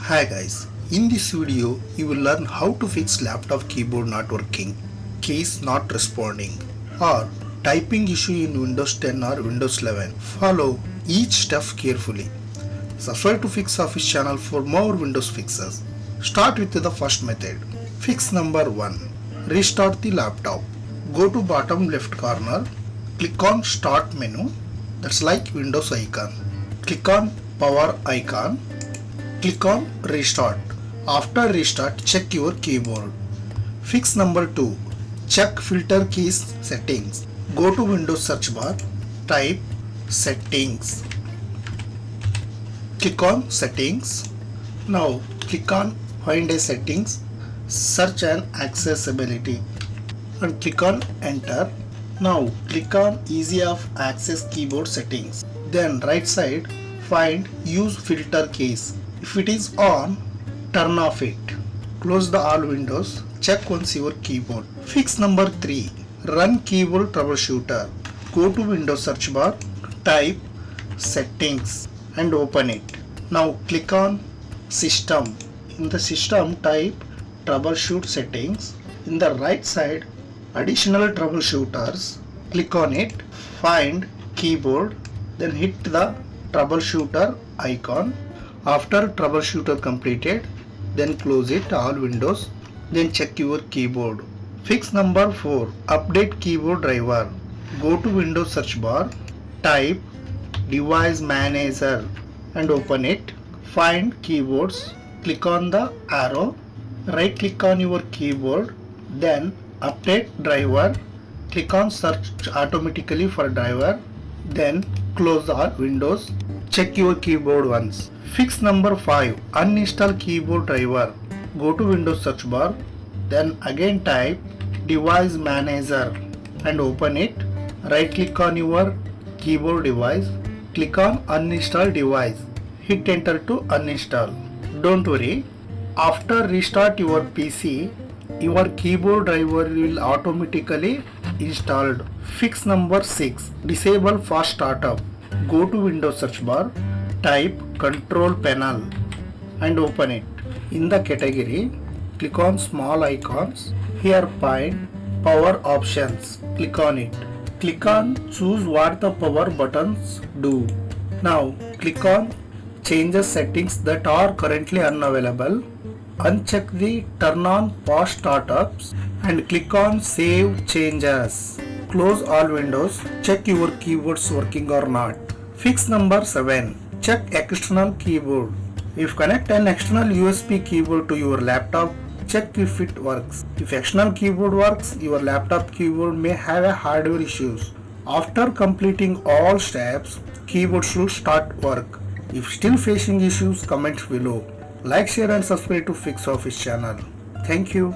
Hi guys, in this video you will learn how to fix laptop keyboard not working, keys not responding or typing issue in Windows 10 or Windows 11. Follow each step carefully. Subscribe to FIXOffice channel for more Windows fixes. Start with the first method. Fix number 1. Restart the laptop. Go to bottom left corner, click on Start menu, that's like Windows icon. Click on Power icon. Click on Restart. After restart, check your keyboard. Fix number 2. Check filter keys settings. Go to Windows search bar, type Settings. Click on Settings. Now click on Find a Settings, Search and Accessibility and click on Enter. Now click on Easy of Access Keyboard Settings. Then right side find Use Filter Keys. If it is on, turn off it. Close the all windows. Check once your keyboard. Fix number 3. Run keyboard troubleshooter. Go to Windows search bar, type Settings and open it. Now click on System. In the system type Troubleshoot Settings. In the right side Additional troubleshooters. Click on it. Find keyboard. Then hit the troubleshooter icon. After troubleshooter completed, then close it all windows, then check your keyboard. Fix number 4. Update keyboard driver. Go to Windows search bar, type Device Manager and open it. Find keyboards, click on the arrow, right click on your keyboard, then update driver, click on search automatically for driver, then close all windows, check your keyboard once. Fix number 5. Uninstall keyboard driver. Go to Windows search bar, then again type Device Manager and open it. Right click on your keyboard device, click on Uninstall device. Hit enter to uninstall. Don't worry, after restart your PC, your keyboard driver will automatically installed. Fix number 6. Disable fast startup. Go to Windows search bar, type Control Panel and open it. In the category, click on small icons. Here find Power Options. Click on it. Click on Choose what the power buttons do. Now click on Changes settings that are currently unavailable. Uncheck the Turn on fast startups and click on Save Changes. Close all windows. Check your keyboards working or not. Fix number 7. Check external keyboard. If connect an external USB keyboard to your laptop, check if it works. If external keyboard works, your laptop keyboard may have a hardware issues. After completing all steps, keyboard should start work. If still facing issues, comment below. Like, share and subscribe to FIXOffice channel. Thank you.